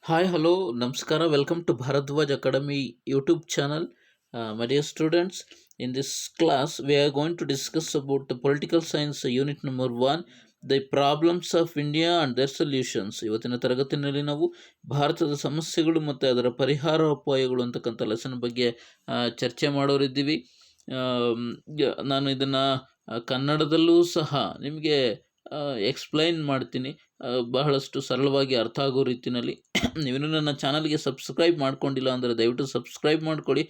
Hi, hello, Namaskara. Welcome to Bharadwaj Academy YouTube channel. My dear students, in this class, we are going to discuss about the political science unit number 1, the problems of India and their solutions. ಇವತ್ತಿನ ತರಗತಿಯಲ್ಲಿ ನಾವು ಭಾರತದ ಸಮಸ್ಯೆಗಳು ಮತ್ತು ಅದರ ಪರಿಹಾರೋಪಾಯಗಳು ಅಂತಕ್ಕಂಥ lesson ಬಗ್ಗೆ ಚರ್ಚೆ ಮಾಡೋರಿದ್ದೀವಿ. ನಾನು ಇದನ್ನು ಕನ್ನಡದಲ್ಲೂ ಸಹ ನಿಮಗೆ ಎಕ್ಸ್ಪ್ಲೈನ್ ಮಾಡ್ತೀನಿ, ಬಹಳಷ್ಟು ಸರಳವಾಗಿ ಅರ್ಥ ಆಗೋ ರೀತಿಯಲ್ಲಿ. ನೀವಿನ್ನೂ ನನ್ನ ಚಾನಲ್ಗೆ ಸಬ್ಸ್ಕ್ರೈಬ್ ಮಾಡ್ಕೊಂಡಿಲ್ಲ ಅಂದರೆ ದಯವಿಟ್ಟು ಸಬ್ಸ್ಕ್ರೈಬ್ ಮಾಡ್ಕೊಳ್ಳಿ.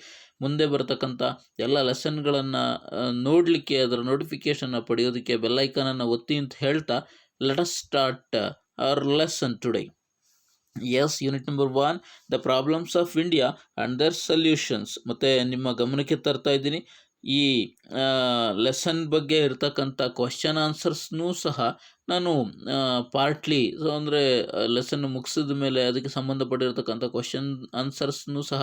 ಮುಂದೆ ಬರತಕ್ಕಂಥ ಎಲ್ಲ ಲೆಸನ್ಗಳನ್ನು ನೋಡಲಿಕ್ಕೆ, ಅದರ ನೋಟಿಫಿಕೇಷನ್ನ ಪಡೆಯೋದಕ್ಕೆ ಬೆಲ್ಲೈಕನನ್ನು ಒತ್ತಿ ಅಂತ ಹೇಳ್ತಾ, let us start our lesson today. Yes, unit number 1, the problems of India and their solutions. ಮತ್ತು ನಿಮ್ಮ ಗಮನಕ್ಕೆ ತರ್ತಾ ಇದ್ದೀನಿ, ಈ ಲೆಸನ್ ಬಗ್ಗೆ ಇರ್ತಕ್ಕಂಥ ಕ್ವಶನ್ ಆನ್ಸರ್ಸ್ನೂ ಸಹ ನಾನು ಪಾರ್ಟ್ಲಿ, ಅಂದರೆ ಲೆಸನ್ ಮುಗಿಸಿದ ಮೇಲೆ ಅದಕ್ಕೆ ಸಂಬಂಧಪಟ್ಟಿರ್ತಕ್ಕಂಥ ಕ್ವಶನ್ ಆನ್ಸರ್ಸ್ನೂ ಸಹ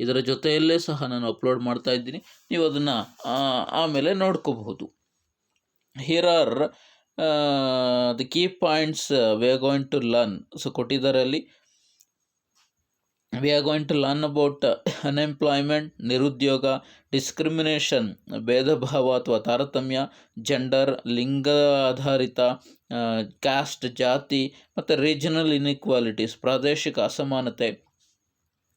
ಇದರ ಜೊತೆಯಲ್ಲೇ ಸಹ ನಾನು ಅಪ್ಲೋಡ್ ಮಾಡ್ತಾ ಇದ್ದೀನಿ. ನೀವು ಅದನ್ನು ಆಮೇಲೆ ನೋಡ್ಕೋಬಹುದು. Here are the key points we are going to learn. So ಕೊಟ್ಟಿದ್ದಾರೆ ಅಲ್ಲಿ, we are going to learn about unemployment, ನಿರುದ್ಯೋಗ, ಡಿಸ್ಕ್ರಿಮಿನೇಷನ್, ಭೇದ ಭಾವ ಅಥವಾ ತಾರತಮ್ಯ, ಜೆಂಡರ್, ಲಿಂಗ ಆಧಾರಿತ, ಕ್ಯಾಸ್ಟ್, ಜಾತಿ, ಮತ್ತು ರೀಜನಲ್ ಇನ್ಇಕ್ವಾಲಿಟೀಸ್, ಪ್ರಾದೇಶಿಕ ಅಸಮಾನತೆ.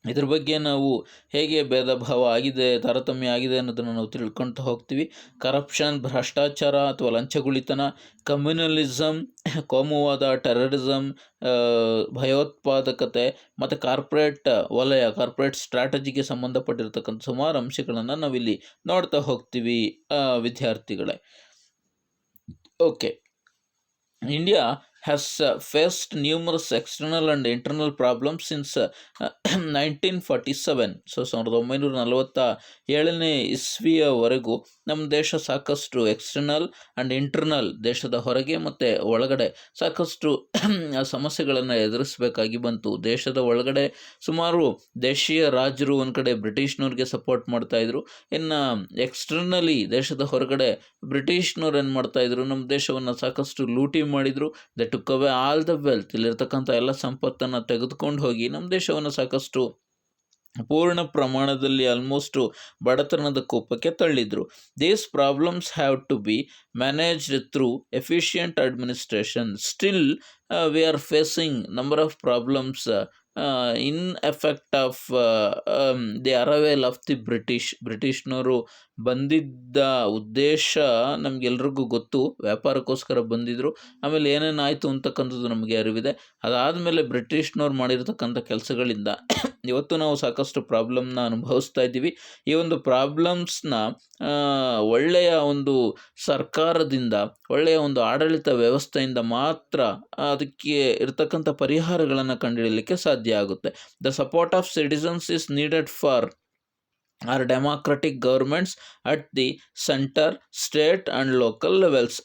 ಇದ್ರ ಬಗ್ಗೆ ನಾವು ಹೇಗೆ ಭೇದ ಭಾವ ಆಗಿದೆ, ತಾರತಮ್ಯ ಆಗಿದೆ ಅನ್ನೋದನ್ನು ನಾವು ತಿಳ್ಕೊಳ್ತಾ ಹೋಗ್ತೀವಿ. ಕರಪ್ಷನ್, ಭ್ರಷ್ಟಾಚಾರ ಅಥವಾ ಲಂಚಗುಳಿತನ, ಕಮ್ಯುನಲಿಸಮ್, ಕೋಮುವಾದ, ಟೆರರಿಸಮ್, ಭಯೋತ್ಪಾದಕತೆ, ಮತ್ತು ಕಾರ್ಪೊರೇಟ್ ವಲಯ, ಕಾರ್ಪೊರೇಟ್ ಸ್ಟ್ರಾಟಜಿಗೆ ಸಂಬಂಧಪಟ್ಟಿರ್ತಕ್ಕಂಥ ಸುಮಾರು ಅಂಶಗಳನ್ನು ನಾವಿಲ್ಲಿ ನೋಡ್ತಾ ಹೋಗ್ತೀವಿ ವಿದ್ಯಾರ್ಥಿಗಳೇ. Okay, India has faced numerous external and internal problems since 1947. So 1947ನೇ ಇಸ್ವಿಯವರೆಗೂ ನಮ್ಮ ದೇಶ ಸಾಕಷ್ಟು ಎಕ್ಸ್ಟರ್ನಲ್ ಆ್ಯಂಡ್ ಇಂಟರ್ನಲ್, ದೇಶದ ಹೊರಗೆ ಮತ್ತು ಒಳಗಡೆ ಸಾಕಷ್ಟು ಸಮಸ್ಯೆಗಳನ್ನು ಎದುರಿಸಬೇಕಾಗಿ ಬಂತು. ದೇಶದ ಒಳಗಡೆ ಸುಮಾರು ದೇಶೀಯ ರಾಜರು ಒಂದು ಕಡೆ ಬ್ರಿಟಿಷ್ನವ್ರಿಗೆ ಸಪೋರ್ಟ್ ಮಾಡ್ತಾಯಿದ್ರು, ಇನ್ನು ಎಕ್ಸ್ಟರ್ನಲಿ ದೇಶದ ಹೊರಗಡೆ ಬ್ರಿಟಿಷ್ನವ್ರು ಏನು ಮಾಡ್ತಾಯಿದ್ರು, ನಮ್ಮ ದೇಶವನ್ನು ಸಾಕಷ್ಟು ಲೂಟಿ ಮಾಡಿದರು. They took away all the wealth, ಇಲ್ಲಿರ್ತಕ್ಕಂಥ ಎಲ್ಲ ಸಂಪತ್ತನ್ನು ತೆಗೆದುಕೊಂಡು ಹೋಗಿ ನಮ್ಮ ದೇಶವನ್ನು ಸಾಕಷ್ಟು ಪೂರ್ಣ ಪ್ರಮಾಣದಲ್ಲಿ ಆಲ್ಮೋಸ್ಟು ಬಡತನದ ಕೂಪಕ್ಕೆ ತಳ್ಳಿದ್ರು. These problems have to be managed through efficient administration. Still we are facing number of problems in effect of the arrival of the ಬ್ರಿಟಿಷ್ನವರು ಬಂದಿದ್ದ ಉದ್ದೇಶ ನಮಗೆಲ್ರಿಗೂ ಗೊತ್ತು, ವ್ಯಾಪಾರಕ್ಕೋಸ್ಕರ ಬಂದಿದ್ದರು. ಆಮೇಲೆ ಏನೇನಾಯಿತು ಅಂತಕ್ಕಂಥದ್ದು ನಮಗೆ ಅರಿವಿದೆ. ಅದಾದಮೇಲೆ ಬ್ರಿಟಿಷ್ನವ್ರು ಮಾಡಿರ್ತಕ್ಕಂಥ ಕೆಲಸಗಳಿಂದ ಇವತ್ತು ನಾವು ಸಾಕಷ್ಟು ಪ್ರಾಬ್ಲಮ್ನ ಅನುಭವಿಸ್ತಾ ಇದ್ದೀವಿ. ಈ ಒಂದು ಪ್ರಾಬ್ಲಮ್ಸ್ನ ಒಳ್ಳೆಯ ಒಂದು ಸರ್ಕಾರದಿಂದ, ಒಳ್ಳೆಯ ಒಂದು ಆಡಳಿತ ವ್ಯವಸ್ಥೆಯಿಂದ ಮಾತ್ರ ಅದಕ್ಕೆ ಇರ್ತಕ್ಕಂಥ ಪರಿಹಾರಗಳನ್ನು ಕಂಡುಹಿಡಲಿಕ್ಕೆ ಸಾಧ್ಯ ಆಗುತ್ತೆ. The support of citizens is needed for our democratic governments at the centre, state and local levels.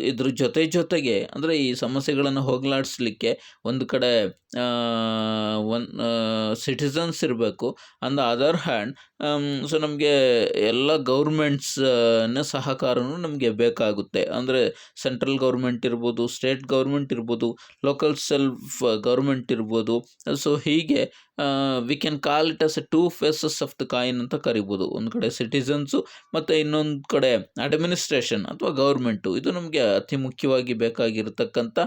ಇದ್ರ ಜೊತೆಗೆ ಅಂದರೆ ಈ ಸಮಸ್ಯೆಗಳನ್ನು ಹೋಗಲಾಡಿಸ್ಲಿಕ್ಕೆ ಒಂದು ಕಡೆ ಸಿಟಿಸನ್ಸ್ ಇರಬೇಕು, on the other hand so ನಮಗೆ ಎಲ್ಲ ಗೌರ್ಮೆಂಟ್ಸ್ನ ಸಹಕಾರನೂ ನಮಗೆ ಬೇಕಾಗುತ್ತೆ. ಅಂದರೆ ಸೆಂಟ್ರಲ್ ಗೌರ್ಮೆಂಟ್ ಇರ್ಬೋದು, ಸ್ಟೇಟ್ ಗೌರ್ಮೆಂಟ್ ಇರ್ಬೋದು, ಲೋಕಲ್ ಸೆಲ್ಫ್ ಗೌರ್ಮೆಂಟ್ ಇರ್ಬೋದು. ಸೊ ಹೀಗೆ we can call it as a 2 faces of the coin ಅಂತ ಕರಿಬೋದು. ಒಂದು ಕಡೆ ಸಿಟಿಸನ್ಸು ಮತ್ತು ಇನ್ನೊಂದು ಕಡೆ ಅಡ್ಮಿನಿಸ್ಟ್ರೇಷನ್ ಅಥವಾ ಗೌರ್ಮೆಂಟು. ಇದು ನಮಗೆ ಅತಿ ಮುಖ್ಯವಾಗಿ ಬೇಕಾಗಿರತಕ್ಕಂಥ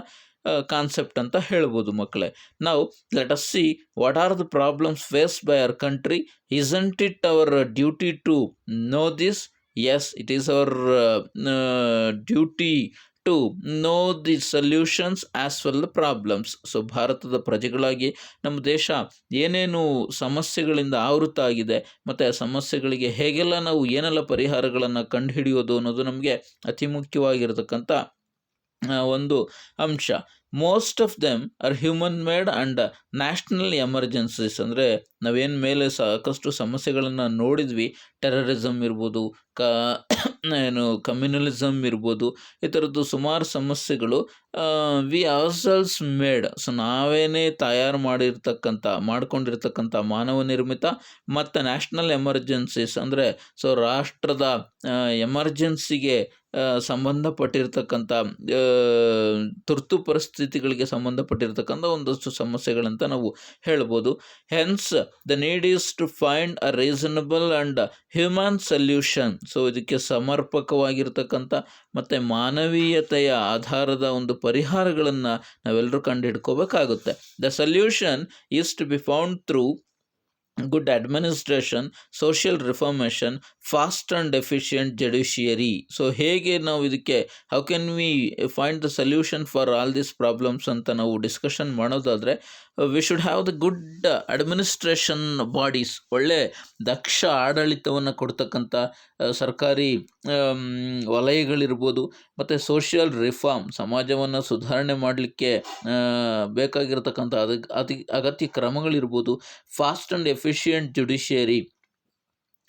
ಕಾನ್ಸೆಪ್ಟ್ ಅಂತ ಹೇಳ್ಬೋದು ಮಕ್ಕಳೇ. ನಾವು let us see what are the problems faced by our country. isn't it our duty to know this? Yes, it is our duty to know the solutions as well the problems. So ಭಾರತದ ಪ್ರಜೆಗಳಾಗಿ ನಮ್ಮ ದೇಶ ಏನೇನು ಸಮಸ್ಯೆಗಳಿಂದ ಆವೃತ ಆಗಿದೆ ಮತ್ತು ಆ ಸಮಸ್ಯೆಗಳಿಗೆ ಹೇಗೆಲ್ಲ ನಾವು ಏನೆಲ್ಲ ಪರಿಹಾರಗಳನ್ನು ಕಂಡುಹಿಡಿಯೋದು ಅನ್ನೋದು ನಮಗೆ ಅತಿ ಮುಖ್ಯವಾಗಿರತಕ್ಕಂಥ ಒಂದು ಅಂಶ. Most of them are human made and national emergencies. ಅಂದರೆ ನಾವೇನು ಮೇಲೆ ಸಾಕಷ್ಟು ಸಮಸ್ಯೆಗಳನ್ನು ನೋಡಿದ್ವಿ, ಟೆರರಿಸಮ್ ಇರ್ಬೋದು, ಕಮ್ಯುನಲಿಸಮ್ ಇರ್ಬೋದು, ಈ ಥರದ್ದು ಸುಮಾರು ಸಮಸ್ಯೆಗಳು ವಿ ಅವರ್ಸೆಲ್ಸ್ ಮೇಡ್. ಸೊ ನಾವೇನೇ ತಯಾರು ಮಾಡ್ಕೊಂಡಿರ್ತಕ್ಕಂಥ ಮಾನವ ನಿರ್ಮಿತ ಮತ್ತು ನ್ಯಾಷನಲ್ ಎಮರ್ಜೆನ್ಸೀಸ್, ಅಂದರೆ ಸೊ ರಾಷ್ಟ್ರದ ಎಮರ್ಜೆನ್ಸಿಗೆ ಸಂಬಂಧಪಟ್ಟಿರ್ತಕ್ಕಂಥ ತುರ್ತು ಪರಿಸ್ಥಿತಿ ಪರಿಸ್ಥಿತಿಗಳಿಗೆ ಸಂಬಂಧಪಟ್ಟಿರ್ತಕ್ಕಂಥ ಒಂದಷ್ಟು ಸಮಸ್ಯೆಗಳಂತ ನಾವು ಹೇಳ್ಬೋದು. Hence the need is to find a reasonable and human solution. So ಇದಕ್ಕೆ ಸಮರ್ಪಕವಾಗಿರ್ತಕ್ಕಂಥ ಮತ್ತು ಮಾನವೀಯತೆಯ ಆಧಾರದ ಒಂದು ಪರಿಹಾರಗಳನ್ನು ನಾವೆಲ್ಲರೂ ಕಂಡುಹಿಡ್ಕೋಬೇಕಾಗುತ್ತೆ. The solution is to be found through good administration, social reformation, fast and efficient judiciary. So ಹೇಗೆ ನಾವು ಇದಕ್ಕೆ how can we find the solution for all these problems ಅಂತ ನಾವು ಡಿಸ್ಕಷನ್ ಮಾಡೋದಾದರೆ, we should have the good administration bodies, ಒಳ್ಳೆ ದಕ್ಷ ಆಡಳಿತವನ್ನು ಕೊಡ್ತಕ್ಕಂಥ ಸರ್ಕಾರಿ ವಲಯಗಳಿರ್ಬೋದು, ಮತ್ತು ಸೋಷಿಯಲ್ ರಿಫಾರ್ಮ್, ಸಮಾಜವನ್ನು ಸುಧಾರಣೆ ಮಾಡಲಿಕ್ಕೆ ಬೇಕಾಗಿರ್ತಕ್ಕಂಥ ಅಗತ್ಯ ಕ್ರಮಗಳಿರ್ಬೋದು, ಫಾಸ್ಟ್ ಆ್ಯಂಡ್ ಎಫಿಷಿಯೆಂಟ್ ಜುಡಿಷಿಯರಿ,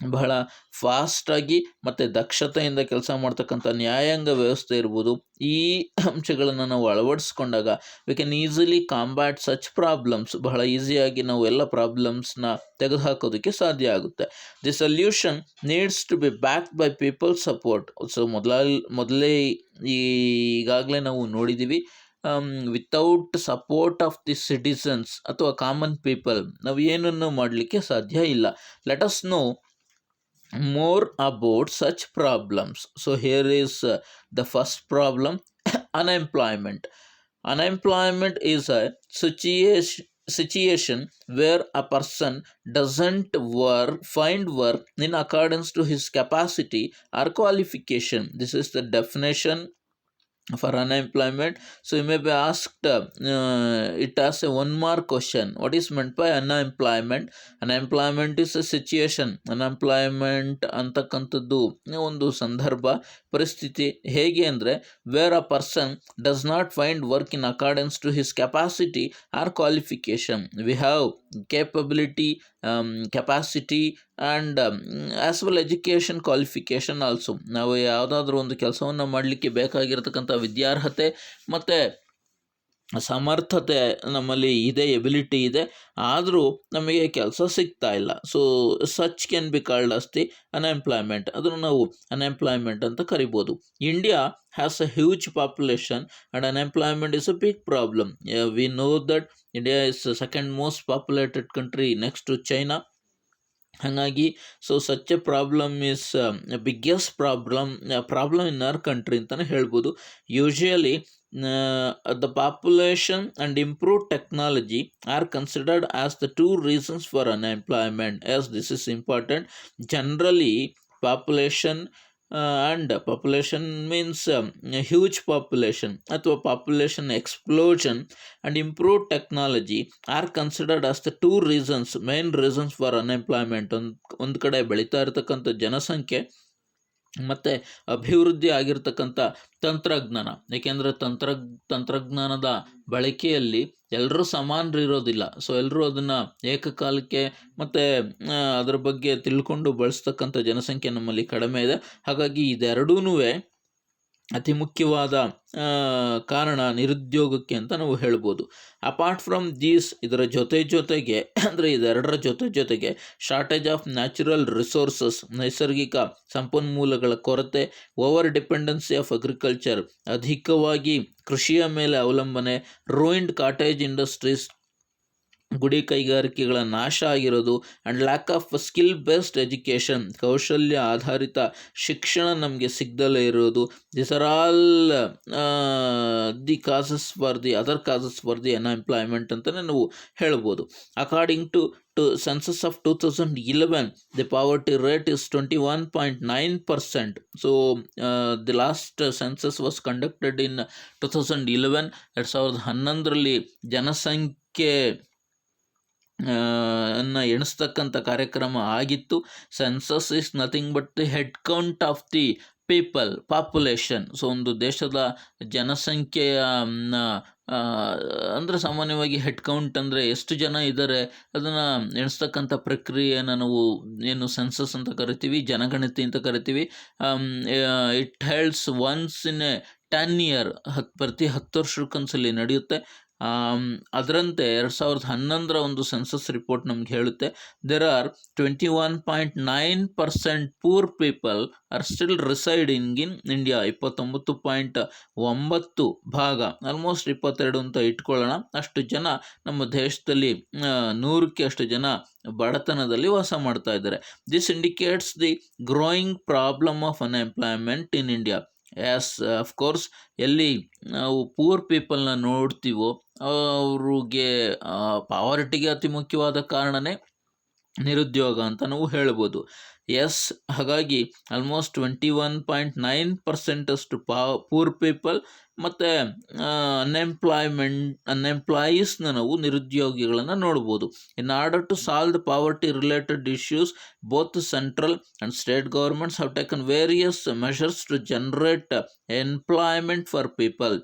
ಬಹಳ ಫಾಸ್ಟಾಗಿ ಮತ್ತು ದಕ್ಷತೆಯಿಂದ ಕೆಲಸ ಮಾಡ್ತಕ್ಕಂಥ ನ್ಯಾಯಾಂಗ ವ್ಯವಸ್ಥೆ ಇರ್ಬೋದು. ಈ ಅಂಶಗಳನ್ನು ನಾವು ಅಳವಡಿಸ್ಕೊಂಡಾಗ we can easily combat such problems, ಬಹಳ ಈಸಿಯಾಗಿ ನಾವು ಎಲ್ಲ ಪ್ರಾಬ್ಲಮ್ಸ್ನ ತೆಗೆದುಹಾಕೋದಕ್ಕೆ ಸಾಧ್ಯ ಆಗುತ್ತೆ. The solution needs to be backed by people support. So ಮೊದಲೇ ಈಗಾಗಲೇ ನಾವು ನೋಡಿದ್ದೀವಿ, without support of the citizens ಅಥವಾ ಕಾಮನ್ ಪೀಪಲ್ ನಾವು ಏನನ್ನು ಮಾಡಲಿಕ್ಕೆ ಸಾಧ್ಯ ಇಲ್ಲ. Let us know more about such problems. So here is the first problem, unemployment. Unemployment is a situation where a person doesn't find work in accordance to his capacity or qualification. This is the definition for unemployment. So you may be asked, it as a one mark question, what is meant by unemployment? Unemployment is a situation. Unemployment ಅಂತಕ್ಕಂಥದ್ದು ಒಂದು ಸಂದರ್ಭ, ಪರಿಸ್ಥಿತಿ. ಹೇಗೆ ಅಂದರೆ, where a person does not find work in accordance to his capacity or qualification. We have capability, capacity and as well education qualification also. ನಾವು ಯಾವುದಾದ್ರೂ ಒಂದು ಕೆಲಸವನ್ನು ಮಾಡಲಿಕ್ಕೆ ಬೇಕಾಗಿರ್ತಕ್ಕಂಥ ವಿದ್ಯಾರ್ಹತೆ ಮತ್ತು ಸಮರ್ಥತೆ ನಮ್ಮಲ್ಲಿ ಇದೆ, ಎಬಿಲಿಟಿ ಇದೆ, ಆದರೂ ನಮಗೆ ಕೆಲಸ ಸಿಗ್ತಾ ಇಲ್ಲ. So such can be called as the unemployment. ಅದನ್ನು ನಾವು ಅನ್ಎಂಪ್ಲಾಯ್ಮೆಂಟ್ ಅಂತ ಕರಿಬೋದು. India has a huge population and unemployment is a big problem. We know that India is second most populated country next to China. ಹಾಗಾಗಿ so such a problem is biggest problem in our country ಅಂತಲೇ ಹೇಳ್ಬೋದು. Usually the population and improved technology are considered as the two reasons for unemployment. As this is important, generally population and population means a huge population ಅಥವಾ population explosion and improved technology are considered as the two main reasons for unemployment. ಒಂದು ಕಡೆ ಬೆಳೀತಾ ಇರತಕ್ಕಂಥ ಜನಸಂಖ್ಯೆ ಮತ್ತು ಅಭಿವೃದ್ಧಿ ಆಗಿರ್ತಕ್ಕಂಥ ತಂತ್ರಜ್ಞಾನ. ಏಕೆಂದರೆ ತಂತ್ರಜ್ಞಾನದ ಬಳಕೆಯಲ್ಲಿ ಎಲ್ಲರೂ ಸಮಾನರು ಇರೋದಿಲ್ಲ. ಸೊ ಎಲ್ಲರೂ ಅದನ್ನು ಏಕಕಾಲಕ್ಕೆ ಮತ್ತು ಅದರ ಬಗ್ಗೆ ತಿಳ್ಕೊಂಡು ಬಳಸ್ತಕ್ಕಂಥ ಜನಸಂಖ್ಯೆ ನಮ್ಮಲ್ಲಿ ಕಡಿಮೆ ಇದೆ. ಹಾಗಾಗಿ ಇದೆರಡೂ ಅತಿ ಮುಖ್ಯವಾದ ಕಾರಣ ನಿರುದ್ಯೋಗಕ್ಕೆ ಅಂತ ನಾವು ಹೇಳ್ಬೋದು. ಅಪಾರ್ಟ್ ಫ್ರಮ್ ದೀಸ್, ಇದರ ಜೊತೆಗೆ ಅಂದರೆ ಇದೆರಡರ ಜೊತೆಗೆ ಶಾರ್ಟೇಜ್ ಆಫ್ ನ್ಯಾಚುರಲ್ ರಿಸೋರ್ಸಸ್, ನೈಸರ್ಗಿಕ ಸಂಪನ್ಮೂಲಗಳ ಕೊರತೆ, ಓವರ್ ಡಿಪೆಂಡೆನ್ಸಿ ಆಫ್ ಅಗ್ರಿಕಲ್ಚರ್, ಅಧಿಕವಾಗಿ ಕೃಷಿಯ ಮೇಲೆ ಅವಲಂಬನೆ, ರೂಯಿಂಡ್ ಕಾಟೇಜ್ ಇಂಡಸ್ಟ್ರೀಸ್, ಗುಡಿ ಕೈಗಾರಿಕೆಗಳ ನಾಶ ಆಗಿರೋದು, and lack of skill based education, ಕೌಶಲ್ಯ ಆಧಾರಿತ ಶಿಕ್ಷಣ ನಮಗೆ ಸಿಗದಲ್ಲೇ ಇರೋದು. This are all the causes for the other causes for the unemployment ಅಂತಲೇ ನಾವು ಹೇಳ್ಬೋದು. According to census of 2011, the poverty rate is 21.9%. So the last census was conducted in 2011. 2011ರಲ್ಲಿ ಜನಸಂಖ್ಯೆ ಎಣಿಸ್ತಕ್ಕಂಥ ಕಾರ್ಯಕ್ರಮ ಆಗಿತ್ತು. Census is nothing but the head count of the population. So ಒಂದು ದೇಶದ ಜನಸಂಖ್ಯೆಯ ಅಂದರೆ ಸಾಮಾನ್ಯವಾಗಿ ಹೆಡ್ ಕೌಂಟ್ ಅಂದರೆ ಎಷ್ಟು ಜನ ಇದ್ದಾರೆ ಅದನ್ನು ಎಣಿಸ್ತಕ್ಕಂಥ ಪ್ರಕ್ರಿಯೆಯನ್ನು ನಾವು ಏನು ಸೆನ್ಸಸ್ ಅಂತ ಕರಿತೀವಿ, ಜನಗಣತಿ ಅಂತ ಕರಿತೀವಿ. It helds once in a 10 year, ಪ್ರತಿ 10 ವರ್ಷಕ್ಕೊಂದ್ಸಲಿ ನಡೆಯುತ್ತೆ. ಅದರಂತೆ 2011 ಒಂದು ಸೆನ್ಸಸ್ ರಿಪೋರ್ಟ್ ನಮ್ಗೆ ಹೇಳುತ್ತೆ there are 21.9% poor people are still residing in India. 29.9 ಭಾಗ, ಆಲ್ಮೋಸ್ಟ್ 22 ಅಂತ ಇಟ್ಕೊಳ್ಳೋಣ, ಅಷ್ಟು ಜನ ನಮ್ಮ ದೇಶದಲ್ಲಿ 100ಕ್ಕೆ ಅಷ್ಟು ಜನ ಬಡತನದಲ್ಲಿ ವಾಸ ಮಾಡ್ತಾ ಇದ್ದಾರೆ. This indicates the growing problem of unemployment in India. Yes, of course, ಎಲ್ಲಿ ನಾವು ಪೂರ್ ಪೀಪಲ್ನ ನೋಡ್ತೀವೋ ಅವ್ರಿಗೆ ಪಾವರ್ಟಿಗೆ ಅತಿ ಮುಖ್ಯವಾದ ಕಾರಣನೇ ನಿರುದ್ಯೋಗ ಅಂತ ನಾವು ಹೇಳ್ಬೋದು. ಎಸ್, ಹಾಗಾಗಿ ಆಲ್ಮೋಸ್ಟ್ 21.9% ಅಷ್ಟು ಪೂರ್ ಪೀಪಲ್ ಮತ್ತು ಅನ್ಎಂಪ್ಲಾಯೀಸ್ನ ನಾವು ನಿರುದ್ಯೋಗಿಗಳನ್ನು ನೋಡ್ಬೋದು. In order to solve the poverty related issues, both central and state governments have taken various measures to generate employment for people.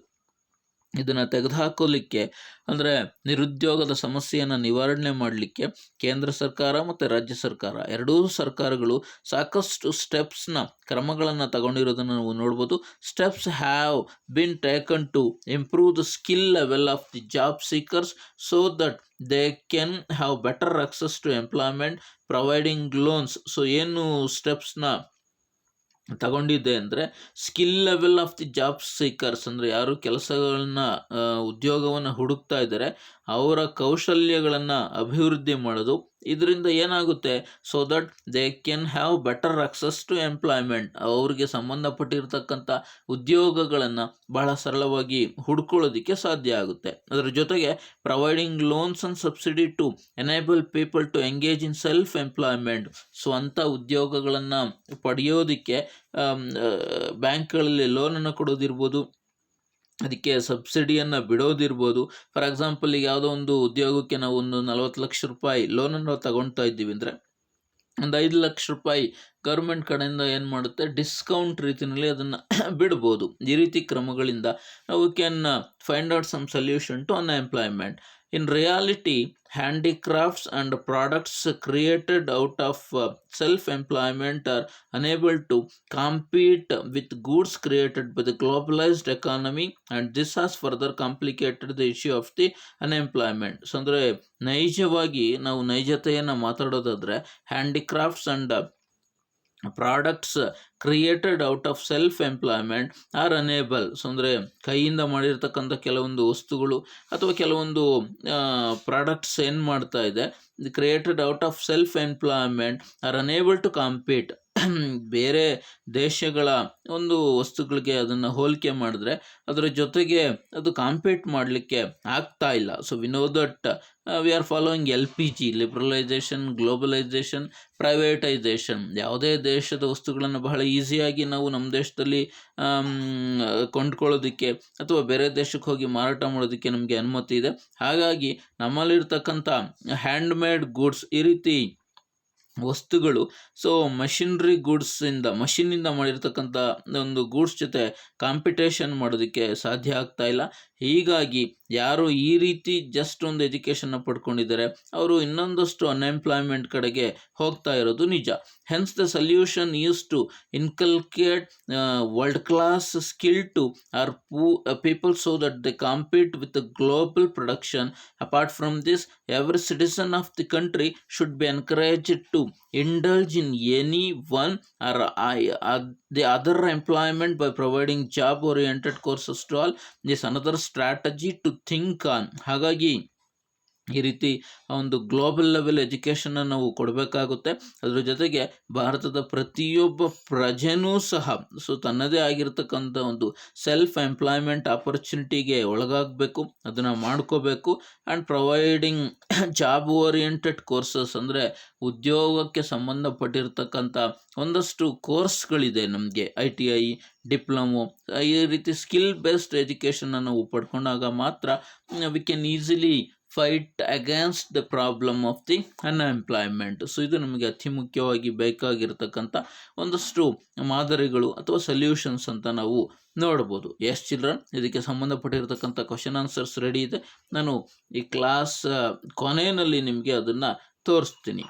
ಇದನ್ನು ತೆಗೆದುಹಾಕೋಲಿಕ್ಕೆ ಅಂದರೆ ನಿರುದ್ಯೋಗದ ಸಮಸ್ಯೆಯನ್ನು ನಿವಾರಣೆ ಮಾಡಲಿಕ್ಕೆ ಕೇಂದ್ರ ಸರ್ಕಾರ ಮತ್ತು ರಾಜ್ಯ ಸರ್ಕಾರ ಎರಡೂ ಸರ್ಕಾರಗಳು ಸಾಕಷ್ಟು ಕ್ರಮಗಳನ್ನು ತಗೊಂಡಿರೋದನ್ನು ನಾವು ನೋಡ್ಬೋದು. Steps have been taken to improve the skill level of the job seekers so that they can have better access to employment, providing loans. So ಏನು ಸ್ಟೆಪ್ಸ್ನ ತಗೊಂಡಿದ್ದೆ ಅಂದರೆ skill level of the job seekers ಅಂದರೆ ಯಾರು ಕೆಲಸಗಳನ್ನ ಉದ್ಯೋಗವನ್ನು ಹುಡುಕ್ತಾ ಇದ್ದಾರೆ ಅವರ ಕೌಶಲ್ಯಗಳನ್ನು ಅಭಿವೃದ್ಧಿ ಮಾಡೋದು. ಇದರಿಂದ ಏನಾಗುತ್ತೆ, so that they can have better access to employment, ಅವ್ರಿಗೆ ಸಂಬಂಧಪಟ್ಟಿರ್ತಕ್ಕಂಥ ಉದ್ಯೋಗಗಳನ್ನು ಬಹಳ ಸರಳವಾಗಿ ಹುಡ್ಕೊಳ್ಳೋದಕ್ಕೆ ಸಾಧ್ಯ ಆಗುತ್ತೆ. ಅದರ ಜೊತೆಗೆ providing loans and subsidy to enable people to engage in self employment. ಸ್ವಂತ ಉದ್ಯೋಗಗಳನ್ನು ಪಡೆಯೋದಕ್ಕೆ ಬ್ಯಾಂಕ್ಗಳಲ್ಲಿ ಲೋನನ್ನು ಕೊಡೋದಿರ್ಬೋದು, ಅದಕ್ಕೆ ಸಬ್ಸಿಡಿಯನ್ನು ಬಿಡೋದಿರ್ಬೋದು. ಫಾರ್ ಎಕ್ಸಾಂಪಲ್, ಈಗ ಯಾವುದೋ ಒಂದು ಉದ್ಯೋಗಕ್ಕೆ ನಾವು ಒಂದು 40 ಲಕ್ಷ ರೂಪಾಯಿ ಲೋನನ್ನು ತಗೊಳ್ತಾ ಇದ್ದೀವಿ ಅಂದರೆ ಒಂದು 5 ಲಕ್ಷ ರೂಪಾಯಿ ಗೌರ್ಮೆಂಟ್ ಕಡೆಯಿಂದ ಏನು ಮಾಡುತ್ತೆ, ಡಿಸ್ಕೌಂಟ್ ರೀತಿಯಲ್ಲಿ ಅದನ್ನು ಬಿಡ್ಬೋದು. ಈ ರೀತಿ ಕ್ರಮಗಳಿಂದ ನಾವು can find out some solution to unemployment. In reality, handicrafts and products created out of self-employment are unable to compete with goods created by the globalized economy, and this has further complicated the issue of the unemployment. So ಅಂದರೆ ನೈಜವಾಗಿ ನಾವು ನೈಜತೆಯನ್ನು ಮಾತಾಡೋದಾದರೆ handicrafts and products created out of self employment are enable. So ಅಂದರೆ ಕೈಯಿಂದ ಮಾಡಿರ್ತಕ್ಕಂಥ ಕೆಲವೊಂದು ವಸ್ತುಗಳು ಅಥವಾ ಕೆಲವೊಂದು ಪ್ರಾಡಕ್ಟ್ಸ್ ಏನು ಮಾಡ್ತಾ ಇದೆ, created out of self employment are unable to compete. ಬೇರೆ ದೇಶಗಳ ಒಂದು ವಸ್ತುಗಳಿಗೆ ಅದನ್ನು ಹೋಲಿಕೆ ಮಾಡಿದ್ರೆ ಅದರ ಜೊತೆಗೆ ಅದು ಕಾಂಪೀಟ್ ಮಾಡಲಿಕ್ಕೆ ಆಗ್ತಾ ಇಲ್ಲ. So we know that we are following LPG, liberalisation, globalisation, privatisation. ಯಾವುದೇ ದೇಶದ ವಸ್ತುಗಳನ್ನು ಬಹಳ ಈಸಿಯಾಗಿ ನಾವು ನಮ್ಮ ದೇಶದಲ್ಲಿ ಕೊಂಡ್ಕೊಳ್ಳೋದಕ್ಕೆ ಅಥವಾ ಬೇರೆ ದೇಶಕ್ಕೆ ಹೋಗಿ ಮಾರಾಟ ಮಾಡೋದಕ್ಕೆ ನಮಗೆ ಅನುಮತಿ ಇದೆ. ಹಾಗಾಗಿ ನಮ್ಮಲ್ಲಿರ್ತಕ್ಕಂಥ ಹ್ಯಾಂಡ್ಮೇಡ್ ಗೂಡ್ಸ್, ಈ ರೀತಿ ವಸ್ತುಗಳು, ಸೊ ಮಷಿನ್ನಿಂದ ಮಾಡಿರ್ತಕ್ಕಂಥ ಒಂದು ಗೂಡ್ಸ್ ಜೊತೆ ಕಾಂಪಿಟೇಷನ್ ಮಾಡೋದಕ್ಕೆ ಸಾಧ್ಯ ಆಗ್ತಾ ಇಲ್ಲ. ಹೀಗಾಗಿ ಯಾರು ಈ ರೀತಿ ಜಸ್ಟ್ ಒಂದು ಎಜುಕೇಷನ್ನ ಪಡ್ಕೊಂಡಿದ್ದಾರೆ ಅವರು ಇನ್ನೊಂದಷ್ಟು ಅನ್ಎಂಪ್ಲಾಯ್ಮೆಂಟ್ ಕಡೆಗೆ ಹೋಗ್ತಾ ಇರೋದು ನಿಜ. Hence the solution is to inculcate world class skill to our people so that they compete with the global production. Apart from this, every citizen of the country should be encouraged to indulge in any one or the other employment by providing job oriented courses to all. This another strategy to think on. ಹಾಗಾಗಿ ಈ ರೀತಿ ಒಂದು global level ಎಜುಕೇಷನ್ನ ನಾವು ಕೊಡಬೇಕಾಗುತ್ತೆ. ಅದರ ಜೊತೆಗೆ ಭಾರತದ ಪ್ರತಿಯೊಬ್ಬ ಪ್ರಜೆನೂ ಸಹ ಸೊ ತನ್ನದೇ ಆಗಿರ್ತಕ್ಕಂಥ ಒಂದು ಸೆಲ್ಫ್ ಎಂಪ್ಲಾಯ್ಮೆಂಟ್ ಆಪರ್ಚುನಿಟಿಗೆ ಒಳಗಾಗಬೇಕು, ಅದನ್ನು ಮಾಡ್ಕೋಬೇಕು. And providing job oriented courses ಅಂದರೆ ಉದ್ಯೋಗಕ್ಕೆ ಸಂಬಂಧಪಟ್ಟಿರ್ತಕ್ಕಂಥ ಒಂದಷ್ಟು ಕೋರ್ಸ್ಗಳಿದೆ ನಮಗೆ, ITI, ಡಿಪ್ಲೊಮೊ, ಈ ರೀತಿ ಸ್ಕಿಲ್ ಬೇಸ್ಡ್ ಎಜುಕೇಷನ್ನ ನಾವು ಪಡ್ಕೊಂಡಾಗ ಮಾತ್ರ V can easily fight against the problem of the unemployment. So ಇದು ನಮಗೆ ಅತಿ ಮುಖ್ಯವಾಗಿ ಬೇಕಾಗಿರ್ತಕ್ಕಂಥ ಒಂದಷ್ಟು ಮಾದರಿಗಳು ಅಥವಾ ಸೊಲ್ಯೂಷನ್ಸ್ ಅಂತ ನಾವು ನೋಡ್ಬೋದು. ಎಸ್ ಚಿಲ್ಡ್ರನ್, ಇದಕ್ಕೆ ಸಂಬಂಧಪಟ್ಟಿರ್ತಕ್ಕಂಥ ಕ್ವಶನ್ ಆನ್ಸರ್ಸ್ ರೆಡಿ ಇದೆ. ನಾನು ಈ ಕ್ಲಾಸ್ ಕೊನೆಯಲ್ಲಿ ನಿಮಗೆ ಅದನ್ನು ತೋರಿಸ್ತೀನಿ.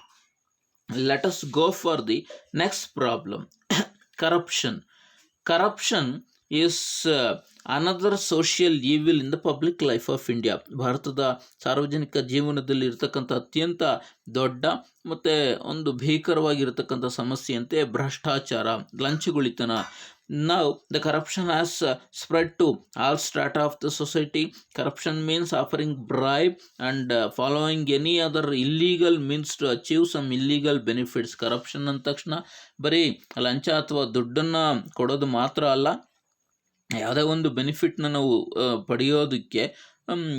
Let us go for the next problem. Corruption is another social evil in the public life of India. ಭಾರತದ ಸಾರ್ವಜನಿಕ ಜೀವನದಲ್ಲಿ ಇರತಕ್ಕಂಥ ಅತ್ಯಂತ ದೊಡ್ಡ ಮತ್ತು ಒಂದು ಭೀಕರವಾಗಿರತಕ್ಕಂಥ ಸಮಸ್ಯೆಯಂತೆ ಭ್ರಷ್ಟಾಚಾರ, ಲಂಚಗುಳಿತನ. Now the corruption has spread to all strata of the society. Corruption means offering bribe and following any other illegal means to achieve some illegal benefits. Corruption ಅಂದ ತಕ್ಷಣ ಬರೀ ಲಂಚ ಅಥವಾ ದುಡ್ಡನ್ನು ಕೊಡೋದು ಮಾತ್ರ ಅಲ್ಲ, ಯಾವುದೇ ಒಂದು ಬೆನಿಫಿಟ್ನ ನಾವು ಪಡೆಯೋದಕ್ಕೆ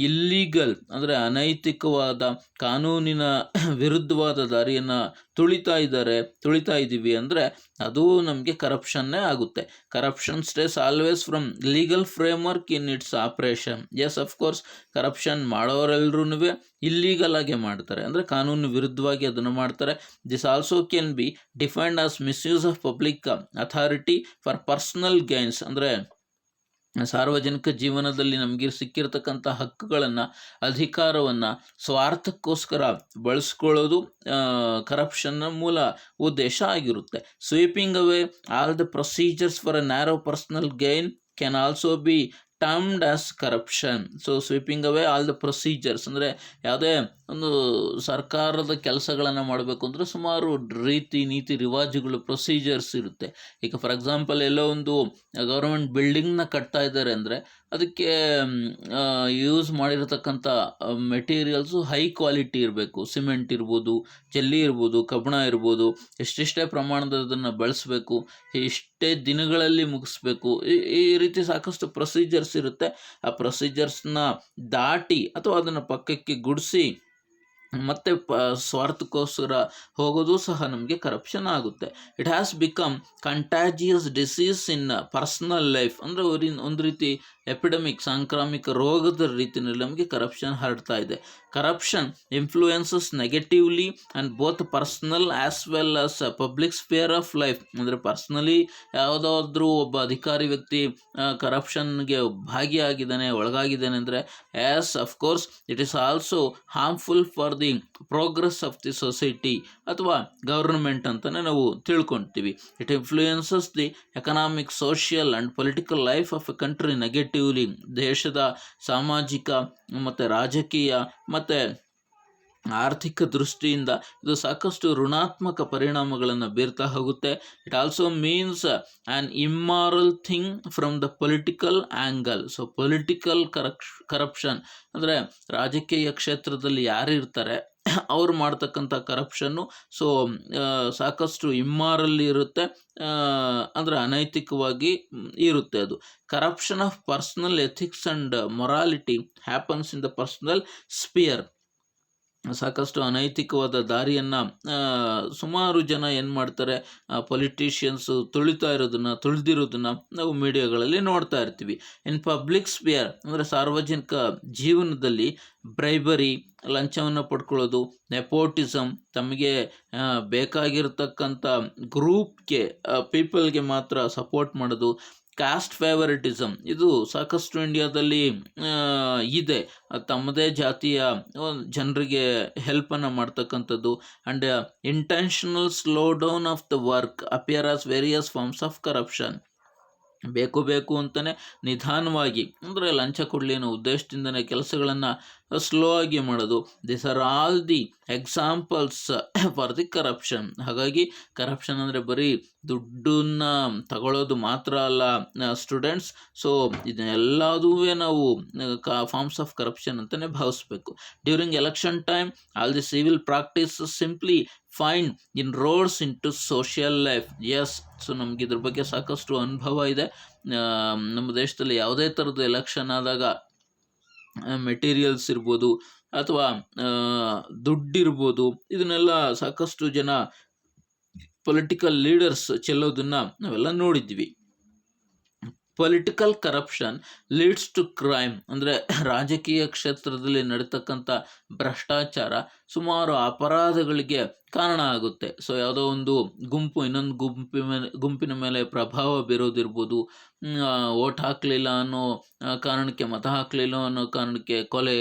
ಇಲ್ಲೀಗಲ್ ಅಂದರೆ ಅನೈತಿಕವಾದ ಕಾನೂನಿನ ವಿರುದ್ಧವಾದ ದಾರಿಯನ್ನು ತುಳಿತಾ ಇದ್ದೀವಿ ಅಂದರೆ ಅದು ನಮಗೆ ಕರಪ್ಷನ್ನೇ ಆಗುತ್ತೆ. Corruption stays always from legal framework in its operation. Yes, of course corruption ಮಾಡೋರೆಲ್ಲರೂ ಇಲ್ಲೀಗಲ್ ಆಗಿ ಮಾಡ್ತಾರೆ, ಅಂದರೆ ಕಾನೂನು ವಿರುದ್ಧವಾಗಿ ಅದನ್ನು ಮಾಡ್ತಾರೆ. This also can be defined as misuse of public authority for personal gains. ಅಂದರೆ ಸಾರ್ವಜನಿಕ ಜೀವನದಲ್ಲಿ ನಮಗೆ ಸಿಕ್ಕಿರ್ತಕ್ಕಂಥ ಹಕ್ಕುಗಳನ್ನು, ಅಧಿಕಾರವನ್ನು ಸ್ವಾರ್ಥಕ್ಕೋಸ್ಕರ ಬಳಸ್ಕೊಳ್ಳೋದು ಕರಪ್ಷನ್ನ ಮೂಲ ಉದ್ದೇಶ ಆಗಿರುತ್ತೆ. Sweeping away all the procedures for a narrow personal gain can also be termed as corruption. So sweeping away all the procedures ಅಂದರೆ ಯಾವುದೇ ಒಂದು ಸರ್ಕಾರದ ಕೆಲಸಗಳನ್ನು ಮಾಡಬೇಕು ಅಂದರೆ ಸುಮಾರು ರೀತಿ ನೀತಿ ರಿವಾಜುಗಳು, ಪ್ರೊಸೀಜರ್ಸ್ ಇರುತ್ತೆ. ಈಗ ಫಾರ್ ಎಕ್ಸಾಂಪಲ್ ಎಲ್ಲೋ ಒಂದು ಗೌರ್ಮೆಂಟ್ ಬಿಲ್ಡಿಂಗ್ನ ಕಟ್ತಾ ಇದ್ದಾರೆ ಅಂದರೆ ಅದಕ್ಕೆ ಯೂಸ್ ಮಾಡಿರತಕ್ಕಂಥ ಮೆಟೀರಿಯಲ್ಸು ಹೈ ಕ್ವಾಲಿಟಿ ಇರಬೇಕು. ಸಿಮೆಂಟ್ ಇರ್ಬೋದು, ಜಲ್ಲಿ ಇರ್ಬೋದು, ಕಬ್ಬಣ ಇರ್ಬೋದು, ಎಷ್ಟೆಷ್ಟೇ ಪ್ರಮಾಣದದನ್ನು ಬಳಸಬೇಕು, ಇಷ್ಟೇ ದಿನಗಳಲ್ಲಿ ಮುಗಿಸ್ಬೇಕು, ಈ ರೀತಿ ಸಾಕಷ್ಟು ಪ್ರೊಸೀಜರ್ಸ್ ಇರುತ್ತೆ. ಆ ಪ್ರೊಸೀಜರ್ಸ್ನ ದಾಟಿ ಅಥವಾ ಅದನ್ನು ಪಕ್ಕಕ್ಕೆ ಗುಡಿಸಿ ಮತ್ತೆ ಸ್ವಾರ್ಥಕ್ಕೋಸ್ಕರ ಹೋಗೋದು ಸಹ ನಮಗೆ ಕರಪ್ಷನ್ ಆಗುತ್ತೆ. It has become contiguous disease in personal life. ಅಂದರೆ ಒಂದು ರೀತಿ ಎಪಿಡೆಮಿಕ್, ಸಾಂಕ್ರಾಮಿಕ ರೋಗದ ರೀತಿಯಲ್ಲಿ ನಮಗೆ ಕರಪ್ಷನ್ ಹರಡ್ತಾ ಇದೆ. Corruption influences negatively and both personal as well as public sphere of life. ಅಂದರೆ ಪರ್ಸ್ನಲಿ ಯಾವುದಾದ್ರೂ ಒಬ್ಬ ಅಧಿಕಾರಿ ವ್ಯಕ್ತಿ ಕರಪ್ಷನ್ಗೆ ಭಾಗಿಯಾಗಿದ್ದಾನೆ, ಒಳಗಾಗಿದ್ದಾನೆ ಅಂದರೆ as of course it is also harmful for the progress of the society ಅಥವಾ ಗವರ್ನಮೆಂಟ್ ಅಂತಲೇ ನಾವು ತಿಳ್ಕೊಳ್ತೀವಿ. It influences the economic, social and political life of a country negatively. ದೇಶದ ಸಾಮಾಜಿಕ ಮತ್ತು ರಾಜಕೀಯ ಮತ್ತು ಆರ್ಥಿಕ ದೃಷ್ಟಿಯಿಂದ ಇದು ಸಾಕಷ್ಟು ಋಣಾತ್ಮಕ ಪರಿಣಾಮಗಳನ್ನು ಬೀರ್ತಾ ಹೋಗುತ್ತೆ. It also means an immoral thing from the political angle. So political corruption ಅಂದರೆ ರಾಜಕೀಯ ಕ್ಷೇತ್ರದಲ್ಲಿ ಯಾರು ಇರ್ತಾರೆ ಅವ್ರು ಮಾಡ್ತಕ್ಕಂಥ ಕರಪ್ಷನ್ನು ಸೊ ಸಾಕಷ್ಟು ಇಮ್ಮಾರಲ್ ಇರುತ್ತೆ, ಅಂದರೆ ಅನೈತಿಕವಾಗಿ ಇರುತ್ತೆ. ಅದು corruption of personal ethics and morality happens in the personal sphere. ಸಾಕಷ್ಟು ಅನೈತಿಕವಾದ ದಾರಿಯನ್ನು ಸುಮಾರು ಜನ ಏನು ಮಾಡ್ತಾರೆ, ಪೊಲಿಟಿಷಿಯನ್ಸು ತುಳಿದಿರೋದನ್ನು ನಾವು ಮೀಡಿಯಾಗಳಲ್ಲಿ ನೋಡ್ತಾ ಇರ್ತೀವಿ. ಇನ್ ಪಬ್ಲಿಕ್ ಸ್ಪಿಯರ್ ಅಂದರೆ ಸಾರ್ವಜನಿಕ ಜೀವನದಲ್ಲಿ ಬ್ರೈಬರಿ, ಲಂಚವನ್ನು ಪಡ್ಕೊಳ್ಳೋದು, ನೆಪೋಟಿಸಮ್, ತಮಗೆ ಬೇಕಾಗಿರ್ತಕ್ಕಂಥ ಗ್ರೂಪ್ಗೆ, ಪೀಪಲ್ಗೆ ಮಾತ್ರ ಸಪೋರ್ಟ್ ಮಾಡೋದು, ಕಾಸ್ಟ್ ಫೇವರಿಟಿಸಮ್ ಇದು ಸಾಕಷ್ಟು ಇಂಡಿಯಾದಲ್ಲಿ ಇದೆ. ತಮ್ಮದೇ ಜಾತಿಯ ಜನರಿಗೆ ಹೆಲ್ಪನ್ನು ಮಾಡ್ತಕ್ಕಂಥದ್ದು. And intentional slow down of the work appear as various forms of corruption. ಬೇಕು ಅಂತಲೇ ನಿಧಾನವಾಗಿ ಅಂದರೆ ಲಂಚ ಕೊಡಲಿ ಅನ್ನೋ ಉದ್ದೇಶದಿಂದನೇ ಕೆಲಸಗಳನ್ನು ಸ್ಲೋ ಆಗಿ ಮಾಡೋದು. This are all the examples for the corruption. ಹಾಗಾಗಿ ಕರಪ್ಷನ್ ಅಂದರೆ ಬರೀ ದುಡ್ಡನ್ನು ತಗೊಳ್ಳೋದು ಮಾತ್ರ ಅಲ್ಲ ಸ್ಟೂಡೆಂಟ್ಸ್. ಸೊ ಇದನ್ನೆಲ್ಲದೂ ನಾವು ಫಾರ್ಮ್ಸ್ ಆಫ್ ಕರಪ್ಷನ್ ಅಂತಲೇ ಭಾವಿಸ್ಬೇಕು. During election time all the civil practice simply find in roads into social life. Yes, so ನಮ್ಗೆ ಇದ್ರ ಬಗ್ಗೆ ಸಾಕಷ್ಟು ಅನುಭವ ಇದೆ. ನಮ್ಮ ದೇಶದಲ್ಲಿ ಯಾವುದೇ ಥರದ ಎಲೆಕ್ಷನ್ ಆದಾಗ ಮೆಟೀರಿಯಲ್ಸ್ ಇರ್ಬೋದು ಅಥವಾ ದುಡ್ಡಿರ್ಬೋದು, ಇದನ್ನೆಲ್ಲ ಸಾಕಷ್ಟು ಜನ ಪೊಲಿಟಿಕಲ್ ಲೀಡರ್ಸ್ ಚೆಲ್ಲೋದನ್ನು ನಾವೆಲ್ಲ ನೋಡಿದ್ವಿ. Political corruption leads to crime ಅಂದರೆ ರಾಜಕೀಯ ಕ್ಷೇತ್ರದಲ್ಲಿ ನಡೀತಕ್ಕಂಥ ಭ್ರಷ್ಟಾಚಾರ ಸುಮಾರು ಅಪರಾಧಗಳಿಗೆ ಕಾರಣ ಆಗುತ್ತೆ. ಸೊ ಯಾವುದೋ ಒಂದು ಗುಂಪು ಇನ್ನೊಂದು ಗುಂಪಿನ ಮೇಲೆ ಪ್ರಭಾವ ಬೀರೋದಿರ್ಬೋದು, ಓಟ್ ಹಾಕಲಿಲ್ಲ ಅನ್ನೋ ಕಾರಣಕ್ಕೆ, ಮತ ಹಾಕಲಿಲ್ಲ ಅನ್ನೋ ಕಾರಣಕ್ಕೆ ಕೊಲೆ,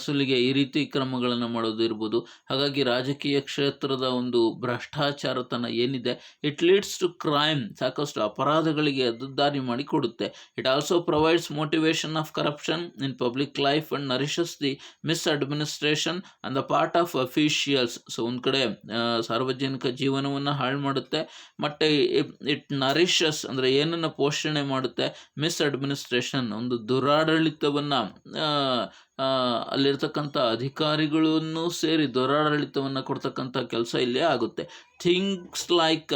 ಸುಲಿಗೆ, ಈ ರೀತಿ ಕ್ರಮಗಳನ್ನು ಮಾಡೋದಿರ್ಬೋದು. ಹಾಗಾಗಿ ರಾಜಕೀಯ ಕ್ಷೇತ್ರದ ಒಂದು ಭ್ರಷ್ಟಾಚಾರತನ ಏನಿದೆ, ಇಟ್ ಲೀಡ್ಸ್ ಟು ಕ್ರೈಮ್, ಸಾಕಷ್ಟು ಅಪರಾಧಗಳಿಗೆ ಅದು ದಾರಿ ಮಾಡಿಕೊಡುತ್ತೆ. It also provides motivation of corruption in public life and nourishes the miss administration on the part of officials. So ಒಂದು ಕಡೆ ಸಾರ್ವಜನಿಕ ಜೀವನವನ್ನು ಹಾಳು ಮಾಡುತ್ತೆ, ಮತ್ತೆ ಇಟ್ ನರಿಷಸ್ ಅಂದರೆ ಏನನ್ನು ಪೋಷಣೆ ಮಾಡುತ್ತೆ, ಮಿಸ್ ಅಡ್ಮಿನಿಸ್ಟ್ರೇಷನ್, ಒಂದು ದುರಾಡಳಿತವನ್ನು, ಅಲ್ಲಿರ್ತಕ್ಕಂಥ ಅಧಿಕಾರಿಗಳನ್ನು ಸೇರಿ ದುರಾಡಳಿತವನ್ನು ಕೊಡ್ತಕ್ಕಂಥ ಕೆಲಸ ಇಲ್ಲೇ ಆಗುತ್ತೆ. Things like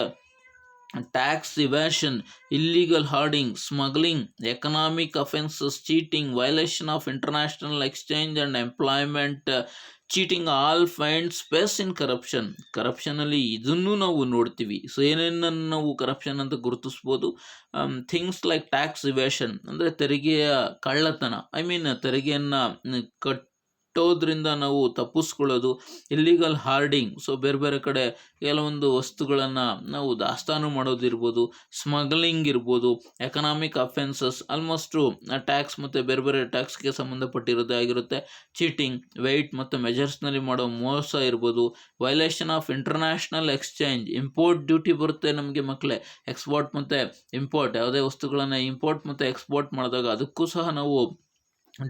tax evasion, illegal hoarding, smuggling, economic offences, cheating, violation of international exchange and employment cheating all find space in corruption. ಕರಪ್ಷನಲ್ಲಿ ಇದನ್ನು ನಾವು ನೋಡ್ತೀವಿ. ಸೊ ಏನೇನನ್ನು ನಾವು ಕರಪ್ಷನ್ ಅಂತ ಗುರುತಿಸ್ಬೋದು? ಥಿಂಗ್ಸ್ ಲೈಕ್ ಟ್ಯಾಕ್ಸ್ ಇವ್ಯಾಷನ್ ಅಂದರೆ ತೆರಿಗೆಯ ಕಳ್ಳತನ, ತೆರಿಗೆಯನ್ನು ಕಟ್ಟೋದ್ರಿಂದ ನಾವು ತಪ್ಪಿಸ್ಕೊಳ್ಳೋದು. ಇಲ್ಲಿಗಲ್ ಹಾರ್ಡಿಂಗ್, ಸೊ ಬೇರೆ ಬೇರೆ ಕಡೆ ಕೆಲವೊಂದು ವಸ್ತುಗಳನ್ನು ನಾವು ದಾಸ್ತಾನು ಮಾಡೋದಿರ್ಬೋದು. ಸ್ಮಗ್ಲಿಂಗ್ ಇರ್ಬೋದು. ಎಕನಾಮಿಕ್ ಅಫೆನ್ಸಸ್ ಆಲ್ಮೋಸ್ಟು ಟ್ಯಾಕ್ಸ್ ಮತ್ತು ಬೇರೆ ಬೇರೆ ಟ್ಯಾಕ್ಸ್ಗೆ ಸಂಬಂಧಪಟ್ಟಿರೋದೇ ಆಗಿರುತ್ತೆ. ಚೀಟಿಂಗ್, ವೆಯ್ಟ್ ಮತ್ತು ಮೆಜರ್ಸ್ನಲ್ಲಿ ಮಾಡೋ ಮೋಸ ಇರ್ಬೋದು. Violation of international exchange, import duty ಬರುತ್ತೆ ನಮಗೆ ಮಕ್ಕಳೇ. ಎಕ್ಸ್ಪೋರ್ಟ್ ಮತ್ತು ಇಂಪೋರ್ಟ್, ಯಾವುದೇ ವಸ್ತುಗಳನ್ನು ಇಂಪೋರ್ಟ್ ಮತ್ತು ಎಕ್ಸ್ಪೋರ್ಟ್ ಮಾಡಿದಾಗ ಅದಕ್ಕೂ ಸಹ ನಾವು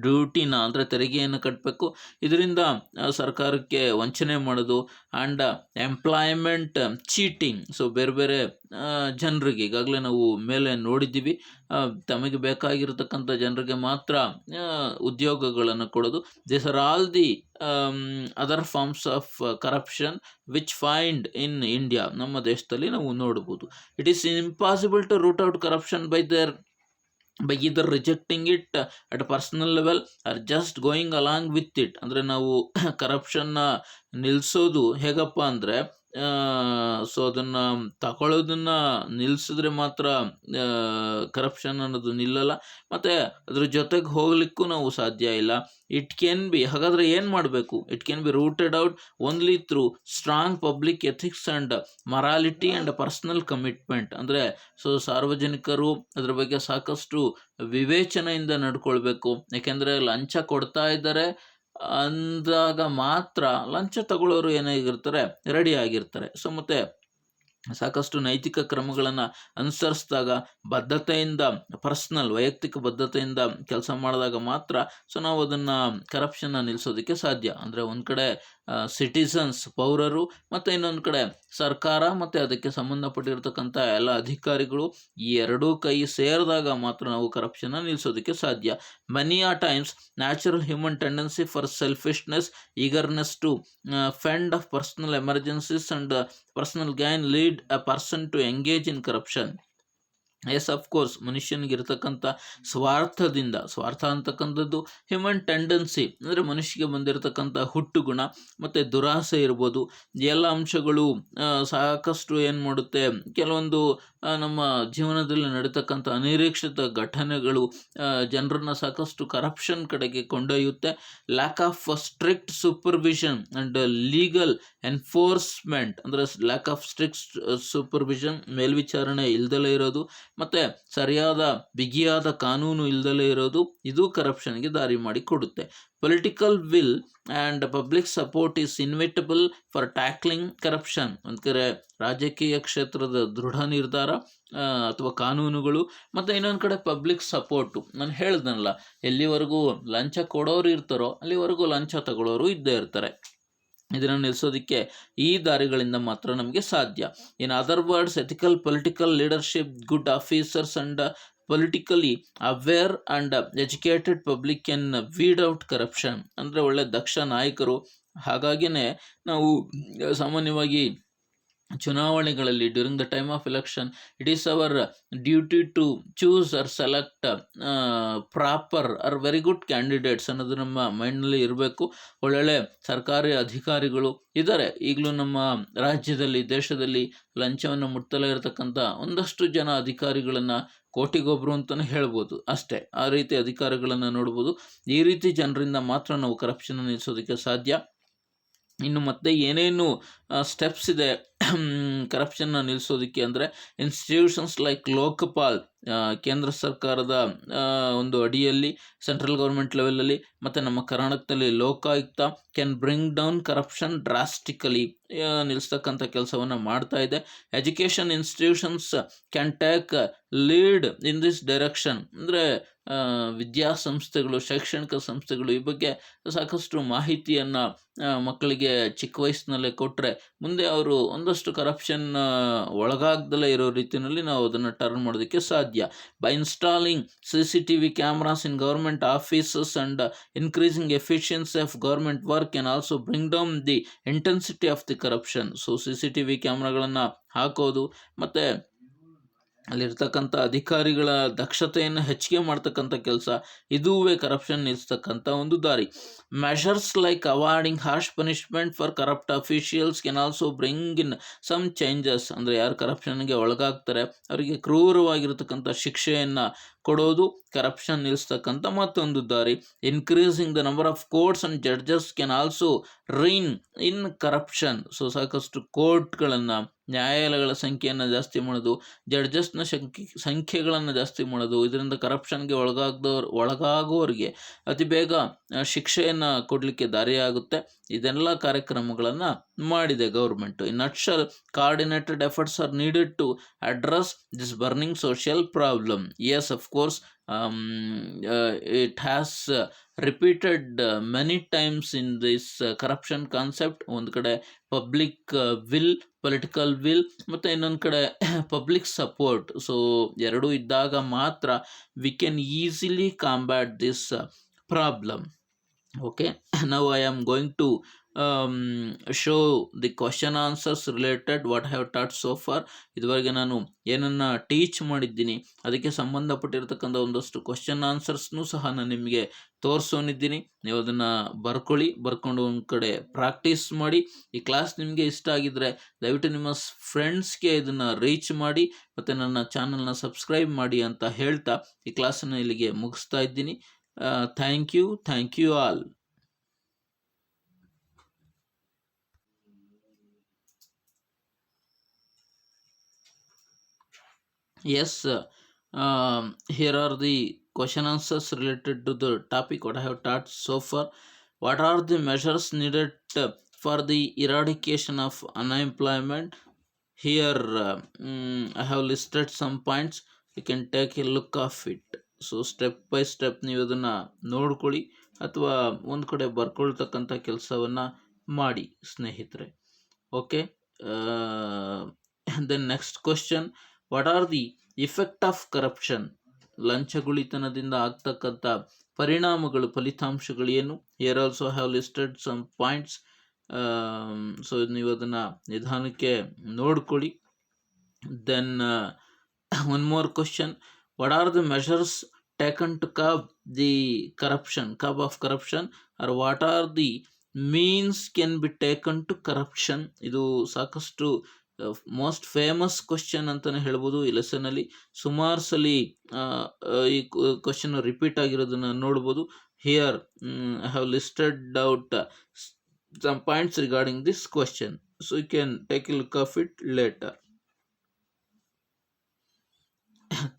ಡ್ಯೂಟಿನ ಅಂದರೆ ತೆರಿಗೆಯನ್ನು ಕಟ್ಟಬೇಕು. ಇದರಿಂದ ಸರ್ಕಾರಕ್ಕೆ ವಂಚನೆ ಮಾಡೋದು. ಆ್ಯಂಡ್ ಎಂಪ್ಲಾಯ್ಮೆಂಟ್ ಚೀಟಿಂಗ್, ಸೊ ಬೇರೆ ಬೇರೆ ಜನರಿಗೆ, ಈಗಾಗಲೇ ನಾವು ಮೇಲೆ ನೋಡಿದ್ದೀವಿ, ತಮಗೆ ಬೇಕಾಗಿರತಕ್ಕಂಥ ಜನರಿಗೆ ಮಾತ್ರ ಉದ್ಯೋಗಗಳನ್ನು ಕೊಡೋದು. This are all the other forms of corruption which find in India. ನಮ್ಮ ದೇಶದಲ್ಲಿ ನಾವು ನೋಡ್ಬೋದು. It is impossible to root out corruption by either rejecting it at a personal level or just going along with it. ಅಂದರೆ ನಾವು ಕರಪ್ಷನ್ನ ನಿಲ್ಲಿಸೋದು ಹೇಗಪ್ಪ ಅಂದರೆ, so ಅದನ್ನು ತಗೊಳ್ಳೋದನ್ನು ನಿಲ್ಲಿಸಿದ್ರೆ ಮಾತ್ರ ಕರಪ್ಷನ್ ಅನ್ನೋದು ನಿಲ್ಲಲ್ಲ, ಮತ್ತು ಅದ್ರ ಜೊತೆಗೆ ಹೋಗ್ಲಿಕ್ಕೂ ನಾವು ಸಾಧ್ಯ ಇಲ್ಲ. ಇಟ್ ಕ್ಯಾನ್ ಬಿ, ಹಾಗಾದರೆ ಏನು ಮಾಡಬೇಕು? It can be rooted out only through strong public ethics and morality and personal commitment. ಅಂದರೆ ಸೊ ಸಾರ್ವಜನಿಕರು ಅದ್ರ ಬಗ್ಗೆ ಸಾಕಷ್ಟು ವಿವೇಚನೆಯಿಂದ ನಡ್ಕೊಳ್ಬೇಕು. ಯಾಕೆಂದರೆ ಲಂಚ ಕೊಡ್ತಾ ಇದ್ದಾರೆ ಅಂದಾಗ ಮಾತ್ರ ಲಂಚ ತಗೊಳ್ಳೋರು ಏನಾಗಿರ್ತಾರೆ, ರೆಡಿ ಆಗಿರ್ತಾರೆ. ಸೊ ಮತ್ತು ಸಾಕಷ್ಟು ನೈತಿಕ ಕ್ರಮಗಳನ್ನು ಅನುಸರಿಸಿದಾಗ, ಬದ್ಧತೆಯಿಂದ, ಪರ್ಸ್ನಲ್ ವೈಯಕ್ತಿಕ ಬದ್ಧತೆಯಿಂದ ಕೆಲಸ ಮಾಡಿದಾಗ ಮಾತ್ರ ಸೊ ನಾವು ಅದನ್ನು ಕರಪ್ಷನ್ನ ನಿಲ್ಲಿಸೋದಕ್ಕೆ ಸಾಧ್ಯ. ಅಂದರೆ ಒಂದು ಕಡೆ ಸಿಟಿಸನ್ಸ್, ಪೌರರು, ಮತ್ತು ಇನ್ನೊಂದು ಕಡೆ ಸರ್ಕಾರ ಮತ್ತು ಅದಕ್ಕೆ ಸಂಬಂಧಪಟ್ಟಿರ್ತಕ್ಕಂಥ ಎಲ್ಲ ಅಧಿಕಾರಿಗಳು, ಈ ಎರಡೂ ಕೈ ಸೇರಿದಾಗ ಮಾತ್ರ ನಾವು ಕರಪ್ಷನ್ನ ನಿಲ್ಲಿಸೋದಕ್ಕೆ ಸಾಧ್ಯ. Money a times natural human tendency for selfishness, eagerness to fund of personal emergencies and personal gain lead a person to engage in corruption. Yes, of course, ಮನುಷ್ಯನಿಗಿರ್ತಕ್ಕಂಥ ಸ್ವಾರ್ಥ ಅಂತಕ್ಕಂಥದ್ದು ಹ್ಯೂಮನ್ ಟೆಂಡೆನ್ಸಿ, ಅಂದರೆ ಮನುಷ್ಯಗೆ ಬಂದಿರತಕ್ಕಂಥ ಹುಟ್ಟುಗುಣ ಮತ್ತು ದುರಾಸೆ ಇರ್ಬೋದು. ಎಲ್ಲ ಅಂಶಗಳು ಸಾಕಷ್ಟು ಏನು ಮಾಡುತ್ತೆ, ಕೆಲವೊಂದು ನಮ್ಮ ಜೀವನದಲ್ಲಿ ನಡೀತಕ್ಕಂಥ ಅನಿರೀಕ್ಷಿತ ಘಟನೆಗಳು ಜನರನ್ನು ಸಾಕಷ್ಟು ಕರಪ್ಷನ್ ಕಡೆಗೆ ಕೊಂಡೊಯ್ಯುತ್ತೆ. Lack of strict supervision and legal enforcement, ಅಂದರೆ ಲ್ಯಾಕ್ ಆಫ್ ಸ್ಟ್ರಿಕ್ಟ್ ಸೂಪರ್ವಿಷನ್, ಮೇಲ್ವಿಚಾರಣೆ ಇಲ್ದಲೇ ಇರೋದು, ಮತ್ತು ಸರಿಯಾದ ಬಿಗಿಯಾದ ಕಾನೂನು ಇಲ್ದಲೇ ಇರೋದು, ಇದು ಕರಪ್ಷನ್ಗೆ ದಾರಿ ಮಾಡಿ ಕೊಡುತ್ತೆ. Political will and public support is inevitable for tackling corruption. ಒಂದು ಕಡೆ ರಾಜಕೀಯ ಕ್ಷೇತ್ರದ ದೃಢ ನಿರ್ಧಾರ ಅಥವಾ ಕಾನೂನುಗಳು, ಮತ್ತು ಇನ್ನೊಂದು ಕಡೆ ಪಬ್ಲಿಕ್ ಸಪೋರ್ಟು. ನಾನು ಹೇಳ್ದನಲ್ಲ, ಎಲ್ಲಿವರೆಗೂ ಲಂಚ ಕೊಡೋರು ಇರ್ತಾರೋ ಅಲ್ಲಿವರೆಗೂ ಲಂಚ ತಗೊಳ್ಳೋರು ಇದ್ದೇ ಇರ್ತಾರೆ. ಇದನ್ನು ನಿಲ್ಲಿಸೋದಕ್ಕೆ ಈ ದಾರಿಗಳಿಂದ ಮಾತ್ರ ನಮಗೆ ಸಾಧ್ಯ. In other words, ethical political leadership, good officers and politically aware and educated public can weed out corruption. ಅಂದರೆ ಒಳ್ಳೆ ದಕ್ಷ ನಾಯಕರು. ಹಾಗಾಗಿನೇ ನಾವು ಸಾಮಾನ್ಯವಾಗಿ ಚುನಾವಣೆಗಳಲ್ಲಿ during the time of election it is our duty to choose or select proper or very good candidates ಅನ್ನೋದು ನಮ್ಮ ಮೈಂಡ್ನಲ್ಲಿ ಇರಬೇಕು. ಒಳ್ಳೊಳ್ಳೆ ಸರ್ಕಾರಿ ಅಧಿಕಾರಿಗಳು ಇದ್ದಾರೆ ಈಗಲೂ ನಮ್ಮ ರಾಜ್ಯದಲ್ಲಿ, ದೇಶದಲ್ಲಿ. ಲಂಚವನ್ನು ಮುಟ್ತಲೇ ಇರತಕ್ಕಂಥ ಒಂದಷ್ಟು ಜನ ಅಧಿಕಾರಿಗಳನ್ನು ಕೋಟಿಗೊಬ್ಬರು ಅಂತಲೇ ಹೇಳ್ಬೋದು, ಅಷ್ಟೇ. ಆ ರೀತಿ ಅಧಿಕಾರಿಗಳನ್ನು ನೋಡ್ಬೋದು. ಈ ರೀತಿ ಜನರಿಂದ ಮಾತ್ರ ನಾವು ಕರಪ್ಷನ್ ನಿಲ್ಲಿಸೋದಕ್ಕೆ ಸಾಧ್ಯ. ಇನ್ನು ಮತ್ತೆ ಏನೇನು ಸ್ಟೆಪ್ಸ್ ಇದೆ ಕರಪ್ಷನ್ನ ನಿಲ್ಲಿಸೋದಕ್ಕೆ ಅಂದರೆ ಇನ್ಸ್ಟಿಟ್ಯೂಷನ್ಸ್ ಲೈಕ್ ಲೋಕಪಾಲ್, ಕೇಂದ್ರ ಸರ್ಕಾರದ ಒಂದು ಅಡಿಯಲ್ಲಿ ಸೆಂಟ್ರಲ್ ಗೌರ್ಮೆಂಟ್ ಲೆವೆಲಲ್ಲಿ, ಮತ್ತು ನಮ್ಮ ಕರ್ನಾಟಕದಲ್ಲಿ Lokayukta can bring down corruption drastically, ನಿಲ್ಲಿಸ್ತಕ್ಕಂಥ ಕೆಲಸವನ್ನು ಮಾಡ್ತಾ ಇದೆ. Education institutions can take lead in this direction, ಅಂದರೆ ವಿದ್ಯಾಸಂಸ್ಥೆಗಳು, ಶೈಕ್ಷಣಿಕ ಸಂಸ್ಥೆಗಳು ಈ ಬಗ್ಗೆ ಸಾಕಷ್ಟು ಮಾಹಿತಿಯನ್ನು ಮಕ್ಕಳಿಗೆ ಚಿಕ್ಕ ವಯಸ್ಸಿನಲ್ಲೇ ಕೊಟ್ಟರೆ ಮುಂದೆ ಅವರು ಒಂದಷ್ಟು ಕರಪ್ಷನ್ ಒಳಗಾಗ್ದಲೇ ಇರೋ ರೀತಿಯಲ್ಲಿ ನಾವು ಅದನ್ನು ಟರ್ನ್ ಮಾಡೋದಕ್ಕೆ ಸಾಧ್ಯ. By installing CCTV cameras in government offices and increasing efficiency of government work can also bring down the intensity of the corruption. So CCTV ಕ್ಯಾಮ್ರಾಗಳನ್ನು ಹಾಕೋದು ಮತ್ತು ಅಲ್ಲಿರ್ತಕ್ಕಂಥ ಅಧಿಕಾರಿಗಳ ದಕ್ಷತೆಯನ್ನು ಹೆಚ್ಚಿಗೆ ಮಾಡ್ತಕ್ಕಂಥ ಕೆಲಸ, ಇದುವೇ ಕರಪ್ಷನ್ ನಿಲ್ಲಿಸ್ತಕ್ಕಂಥ ಒಂದು ದಾರಿ. Measures like awarding harsh punishment for corrupt officials can also bring in some changes, ಅಂದರೆ ಯಾರು ಕರಪ್ಷನ್ಗೆ ಒಳಗಾಗ್ತಾರೆ ಅವರಿಗೆ ಕ್ರೂರವಾಗಿರ್ತಕ್ಕಂಥ ಶಿಕ್ಷೆಯನ್ನು ಕೊಡೋದು ಕರಪ್ಷನ್ ನಿಲ್ಲಿಸ್ತಕ್ಕಂಥ ಮತ್ತೊಂದು ದಾರಿ. Increasing the number of courts and judges can also reign in corruption. So ಸಾಕಷ್ಟು ಕೋರ್ಟ್ಗಳನ್ನು, ನ್ಯಾಯಾಲಯಗಳ ಸಂಖ್ಯೆಯನ್ನು ಜಾಸ್ತಿ ಮಾಡೋದು, ಜಡ್ಜಸ್ನ ಸಂಖ್ಯೆಗಳನ್ನು ಜಾಸ್ತಿ ಮಾಡೋದು, ಇದರಿಂದ ಕರಪ್ಷನ್ಗೆ ಒಳಗಾಗೋರಿಗೆ ಅತಿ ಬೇಗ ಶಿಕ್ಷೆಯನ್ನು ಕೊಡಲಿಕ್ಕೆ ದಾರಿಯಾಗುತ್ತೆ. ಇದೆಲ್ಲ ಕಾರ್ಯಕ್ರಮಗಳನ್ನು ಮಾಡಿದೆ government. In nutshell, coordinated efforts are needed to address this burning social problem. Yes, of course, it has repeated many times in this corruption concept. ಒಂದು ಕಡೆ ಪಬ್ಲಿಕ್ ವಿಲ್, ಪೊಲಿಟಿಕಲ್ ವಿಲ್, ಮತ್ತು ಇನ್ನೊಂದು ಕಡೆ ಪಬ್ಲಿಕ್ ಸಪೋರ್ಟ್. ಸೊ ಎರಡೂ ಇದ್ದಾಗ ಮಾತ್ರ V can easily combat this problem. Okay, now I am going to show the question answers related what I have taught so far. ಇದುವರೆಗೆ ನಾನು ಏನನ್ನು ಟೀಚ್ ಮಾಡಿದ್ದೀನಿ ಅದಕ್ಕೆ ಸಂಬಂಧಪಟ್ಟಿರ್ತಕ್ಕಂಥ ಒಂದಷ್ಟು ಕ್ವಶನ್ ಆನ್ಸರ್ಸ್ನೂ ಸಹ ನಾನು ನಿಮಗೆ ತೋರಿಸೋನಿದ್ದೀನಿ. ನೀವು ಅದನ್ನು ಬರ್ಕೊಂಡು ಒಂದು ಕಡೆ ಪ್ರಾಕ್ಟೀಸ್ ಮಾಡಿ. ಈ ಕ್ಲಾಸ್ ನಿಮಗೆ ಇಷ್ಟ ಆಗಿದ್ದರೆ ದಯವಿಟ್ಟು ನಿಮ್ಮ ಫ್ರೆಂಡ್ಸ್ಗೆ ಇದನ್ನು ರೀಚ್ ಮಾಡಿ ಮತ್ತು ನನ್ನ ಚಾನಲ್ನ ಸಬ್ಸ್ಕ್ರೈಬ್ ಮಾಡಿ ಅಂತ ಹೇಳ್ತಾ ಈ ಕ್ಲಾಸನ್ನು ಇಲ್ಲಿಗೆ ಮುಗಿಸ್ತಾ ಇದ್ದೀನಿ. Thank you all. Yes, here are the question answers related to the topic what I have taught so far. What are the measures needed for the eradication of unemployment? Here I have listed some points. You can take a look of it. So step by step ನೀವು ಅದನ್ನು ನೋಡ್ಕೊಳ್ಳಿ ಅಥವಾ ಒಂದು ಕಡೆ ಬರ್ಕೊಳ್ತಕ್ಕಂಥ ಕೆಲಸವನ್ನು ಮಾಡಿ ಸ್ನೇಹಿತರೆ. Okay, then next question, what are the effect of corruption? ಲಂಚಗುಳಿತನದಿಂದ ಆಗ್ತಕ್ಕಂಥ ಪರಿಣಾಮಗಳು, ಫಲಿತಾಂಶಗಳು ಏನು? Here also have listed some points. So ನೀವು ಅದನ್ನು ನಿಧಾನಕ್ಕೆ ನೋಡ್ಕೊಳ್ಳಿ. Then one more question, what are the measures taken to curb of corruption, or what are the means can be taken to corruption? ಇದು ಸಾಕಷ್ಟು ಮೋಸ್ಟ್ ಫೇಮಸ್ ಕ್ವಶನ್ ಅಂತಲೇ ಹೇಳ್ಬೋದು. ಈ ಲೆಸನಲ್ಲಿ ಸುಮಾರು ಸಲ ಈ ಕ್ವಶನ್ ರಿಪೀಟ್ ಆಗಿರೋದನ್ನು ನೋಡ್ಬೋದು. Here I have listed out some points regarding this question, so you can take a look of it later.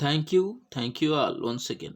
Thank you all once again.